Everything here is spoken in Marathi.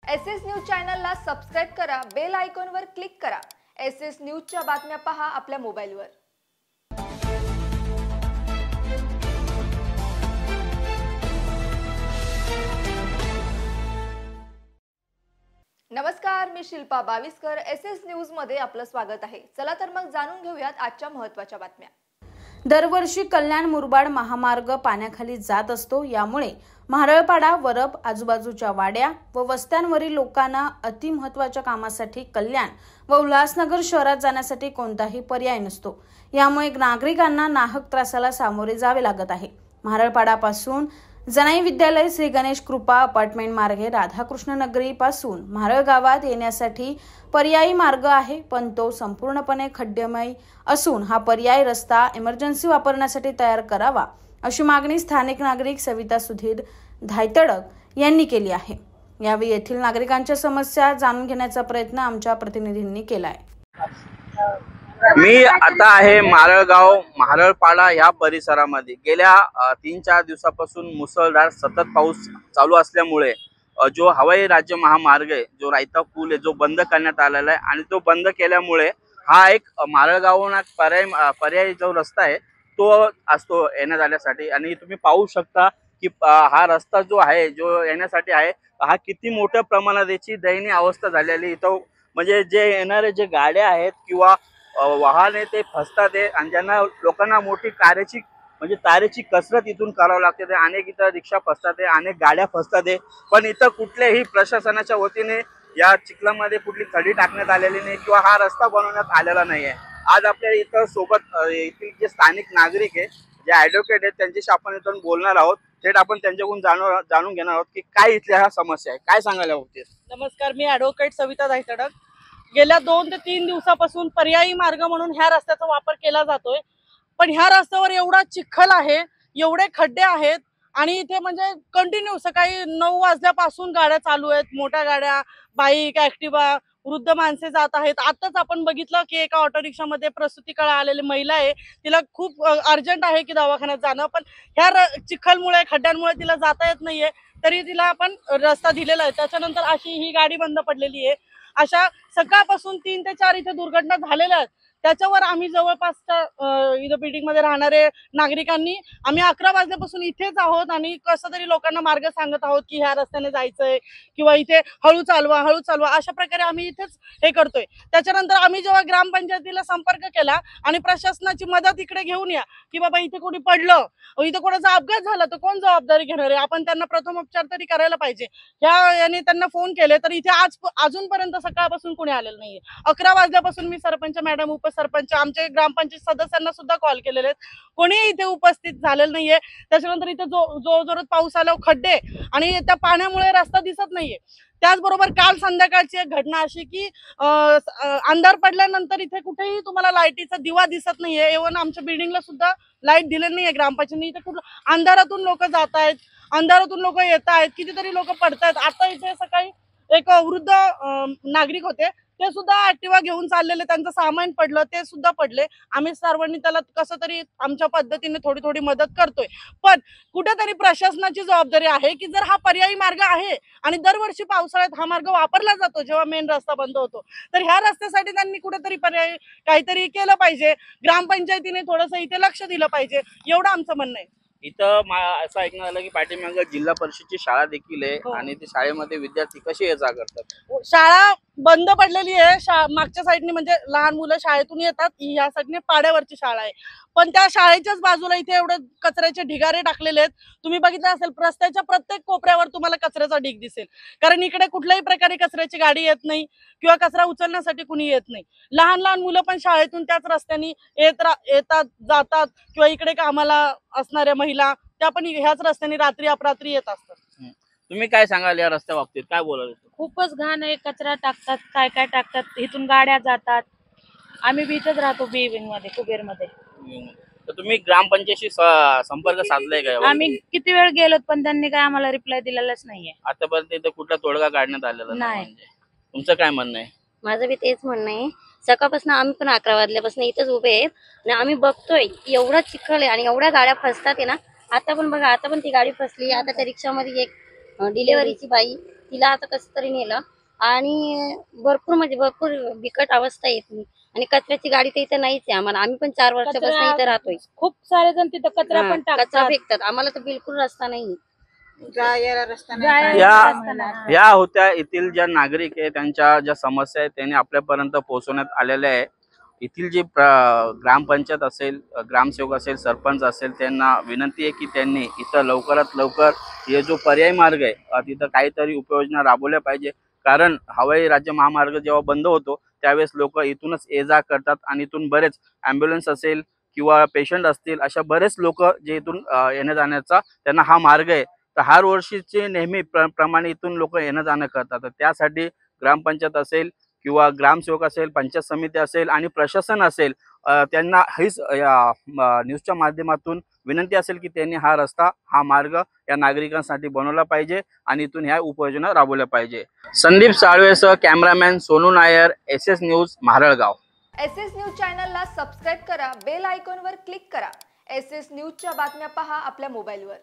एसएस न्यूज चॅनलला सबस्क्राइब करा, बेल आयकॉनवर क्लिक करा। एसएस न्यूजच्या बातम्या पहा आपल्या मोबाईलवर। नमस्कार, मी शिल्पा बाविस्कर। एसएस न्यूज मध्ये आपलं स्वागत आहे। चला तर मग जाणून घेऊयात आजच्या महत्त्वाच्या बातम्या। दरवर्षी कल्याण मुरबाड महामार्ग पाण्याखाली जात असतो। यामुळे म्हारळपाडा, वरप, आजूबाजूच्या वाड्या व वस्त्यांवरील लोकांना अतिमहत्त्वाच्या कामासाठी कल्याण व उल्हासनगर शहरात जाण्यासाठी कोणताही पर्याय नसतो। यामुळे नागरिकांना नाहक त्रासाला सामोरे जावे लागत आहे। म्हारळपाडापासून जनाई विद्यालय, श्री गणेश कृपा अपार्टमेंट मार्गे राधाकृष्ण नगरी पासून म्हारळ गावात येण्यासाठी पर्यायी मार्ग आहे, पण तो संपूर्णपणे खड्डेमय असून हा पर्यायी रस्ता इमर्जन्सी वापरण्यासाठी तयार करावा, अशी मागणी स्थानिक नागरिक सविता सुधीर धायतडक यांनी केली आहे। यावेळी येथील नागरिकांच्या समस्या जाणून घेण्याचा प्रयत्न आमच्या प्रतिनिधींनी केला आहे। मी आता आहे मारळगाव, म्हारळपाडा या परिसरामध्ये। गेल्या 3-4 दिवसापासून मुसळधार सतत पाऊस चालू असल्यामुळे जो हवाई राज्य महामार्ग आहे, जो रायता पूल आहे, जो बंद करण्यात आलेला आहे आणि तो बंद केल्यामुळे हा एक मारळगावहून पर्यायी जो रस्ता आहे तो असतो येण्या जाण्यासाठी। आणि तुम्ही पाहू शकता की हा रस्ता जो आहे, जो येण्यासाठी आहे, हा किती मोठ्या प्रमाणात याची दयनीय अवस्था झालेली। इथं म्हणजे जे येणारे जे गाड्या आहेत किंवा वाहने ते फसतात आहे आणि ज्यांना लोकांना मोठी तारेची कसरत इथून करावं लागते। अनेक इथं रिक्षा फसतात आहे, अनेक गाड्या फसतात आहे, पण इथं कुठल्याही प्रशासनाच्या वतीने या चिखलामध्ये कुठली खडी टाकण्यात आलेली नाही किंवा हा रस्ता बनवण्यात आलेला नाही आहे। आज आपल्या इथं सोबत येथील जे स्थानिक नागरिक आहे, जे ॲडव्होकेट आहेत, त्यांच्याशी आपण इथून बोलणार आहोत। थेट आपण त्यांच्याकडून जाणून घेणार आहोत की काय इथल्या ह्या समस्या आहे, काय सांगायला होते। नमस्कार, मी ॲडव्होकेट सविता धायतडक। गेल्या 2 ते 3 दिवसापासून पर्यायी मार्ग म्हणून ह्या रस्त्याचा वापर केला जातोय, पण ह्या रस्त्यावर एवढा चिखल आहे, एवढे खड्डे आहेत आणि इथे म्हणजे कंटिन्यू सकाळी 9 वाजल्यापासून गाड्या चालू आहेत। मोठ्या गाड्या, बाईक, ॲक्टिवा, वृद्ध माणसे जात आहेत। आताच आपण बघितलं की एका ऑटो रिक्षामध्ये प्रसूती काळ आलेली महिला आहे, तिला खूप अर्जंट आहे की दवाखान्यात जाणं, पण ह्या चिखलमुळे, खड्ड्यांमुळे तिला जाता येत नाहीये, तरी तिला आपण रस्ता दिलेला आहे। त्याच्यानंतर अशी ही गाडी बंद पडलेली आहे। अशा सकाळपासून 3 ते 4 इथे दुर्घटना झालेल्या आहेत। त्याच्यावर आम्ही जवळपासच्या इथं बिल्डिंग मध्ये राहणारे नागरिकांनी आम्ही 11 वाजल्यापासून इथेच आहोत आणि कसं तरी लोकांना मार्ग सांगत आहोत की ह्या रस्त्याने जायचंय किंवा इथे हळू चालवा, अशा प्रकारे आम्ही इथेच हे करतोय। त्याच्यानंतर आम्ही जेव्हा ग्रामपंचायतीला संपर्क केला आणि प्रशासनाची मदत इकडे घेऊन या की बाबा इथे कोणी पडलं, इथे कोणाचा अपघात झाला तर कोण जबाबदारी घेणार आहे, आपण त्यांना प्रथमोपचार तरी करायला पाहिजे, याने त्यांना फोन केले तर इथे अजूनपर्यंत सकाळपासून कोणी आलेलं नाहीये। 11 वाजल्यापासून मी सरपंच मॅडम, उपसरपंच, आमचे ग्रामपंचायत सदस्यांना सुद्धा कॉल केलेले आहेत, कोणी इथे उपस्थित झालेलं नाहीये। त्याच्यानंतर इथे जोरात पाऊस आल्यावर खड्डे आणि त्या पाण्यामुळे रस्ता दिसत नाहीये। त्याचबरोबर काल संध्याकाळची एक घटना अशी की अंधार पडल्यानंतर इथे कुठेही तुम्हाला लाईटीचा दिवा दिसत नाहीये। इव्हन आमच्या बिल्डिंगला सुद्धा लाईट दिलेली नाहीये ग्रामपंचायतीने। इथे कुठं अंधारातून लोक जात आहेत, अंधारातून लोक येत आहेत, कितीतरी लोक पडतायत। आता इथे सकाळी एक वृद्ध नागरिक होते, ते सुद्धा ऍक्टिवा घेऊन चाललेले, त्यांचं सामान पडलं, ते सुद्धा पडले। आम्ही सर्वांनी त्याला कसं तरी आमच्या पद्धतीने थोडी मदत करतोय, पण कुठेतरी प्रशासनाची जबाबदारी आहे की जर हा पर्यायी मार्ग आहे आणि दरवर्षी पावसाळ्यात हा मार्ग वापरला जातो जेव्हा मेन रस्ता बंद होतो, तर ह्या रस्त्यासाठी त्यांनी कुठेतरी पर्यायी काहीतरी केलं पाहिजे। ग्रामपंचायतीने थोडंसं इथे लक्ष दिलं पाहिजे, एवढं आमचं म्हणणं आहे। इथं असं ऐकण्यात आलं की पाठीमागे जिल्हा परिषदची शाळा देखील आहे आणि त्या शाळेमध्ये विद्यार्थी कशी ये-जा करतात। शाळा बंद पडलेली आहे, मागच्या साईडने म्हणजे लहान मुलं शाळेतून येतात, ह्या साईडने पाड्यावरची शाळा आहे, पण त्या शाळेच्याच बाजूला इथे एवढे कचऱ्याचे ढिगारे टाकलेले आहेत। तुम्ही बघितलं असेल, रस्त्याच्या प्रत्येक कोपऱ्यावर तुम्हाला कचऱ्याचा ढीग दिसेल, कारण इकडे कुठल्याही प्रकारे कचऱ्याची गाडी येत नाही किंवा कचरा उचलण्यासाठी कुणी येत नाही। लहान मुलं पण शाळेतून त्याच रस्त्याने येतात जातात किंवा इकडे कामाला असणाऱ्या महिला त्या पण ह्याच रस्त्याने रात्री अपरात्री येत असतात। तुम्ही काय सांगाल या रस्त्या बाबतीत, काय बोलाल? खूपच घाण आहे, कचरा टाकतात, काय टाकतात, इथून गाड्या जातात। आम्ही बीचच राहतो, बी विंग मध्ये, कुबेरमध्ये। तर तुम्ही ग्रामपंचायतीशी संपर्क साधलाय का? आम्ही किती वेळ गेलो पण त्यांनी काय आम्हाला रिप्लाय दिलेलाच नाहीये आतापर्यंत। इथं कुठला तोडगा काढण्यात आलेला नाही। तुमचं काय म्हणणं आहे? माझं बी तेच म्हणणं आहे। सकाळपासून आम्ही पण 11 वाजल्यापासून इथेच उभे आहेत आणि आम्ही बघतोय एवढा चिखल आहे आणि एवढ्या गाड्या फसतात आहे ना। आता पण बघा, आता पण ती गाडी फसली, आता त्या रिक्षामध्ये एक डिलेव्हरीची बाई, तिला आता कसं तरी नेलं आणि भरपूर बिकट अवस्था येत नाही. आणि कचऱ्याची गाडी तर इथं नाहीच आहे आम्हाला. आम्ही पण 4 वर्षापासून कचरा- इथं राहतोय. खूप सारे जण तिथं कचरा पण कचरा टाकतात. फेकतात. आम्हाला तर बिलकुल रस्ता नाही. जायला या रस्ता नाही. या होत्या येथील ज्या नागरिक आहे त्यांच्या ज्या समस्या आहेत त्यांनी आपल्यापर्यंत पोहोचवण्यात आलेल्या आहे. येथील जे ग्रामपंचायत असेल, ग्रामसेवक असेल, सरपंच असेल, त्यांना विनंती आहे की त्यांनी इथं लवकरात लवकर हे जो पर्यायी मार्ग आहे तिथं काहीतरी उपाययोजना राबवल्या पाहिजे. कारण हवाई राज्य महामार्ग जेव्हा बंद होतो त्यावेळेस लोक इथूनच ये जा करतात आणि इथून बरेच ॲम्ब्युलन्स असेल किंवा पेशंट असतील अशा बरेच लोक जे इथून येण्या जाण्याचा त्यांना हा मार्ग आहे. तर हर वर्षीचे नेहमी प्रमाणे इथून लोक येणं जाणं करतात. तर त्यासाठी ग्रामपंचायत असेल किंवा ग्रामसेवक असेल, पंचायत समिती असेल आणि प्रशासन असेल, त्यांना हीच या न्यूजच्या माध्यमातून विनंती असेल की त्यांनी हा रस्ता, हा मार्ग या नागरिकांसाठी बनवला पाहिजे आणि इथून ह्या उपाययोजना राबवल्या पाहिजे. संदीप साळवेसह cameraman Sonu Nair, SS news, Mharalgaon. SS news चॅनलला सबस्क्राईब करा, बेल आयकॉनवर क्लिक करा. SS न्यूजच्या बातम्या पहा आपल्या मोबाईलवर.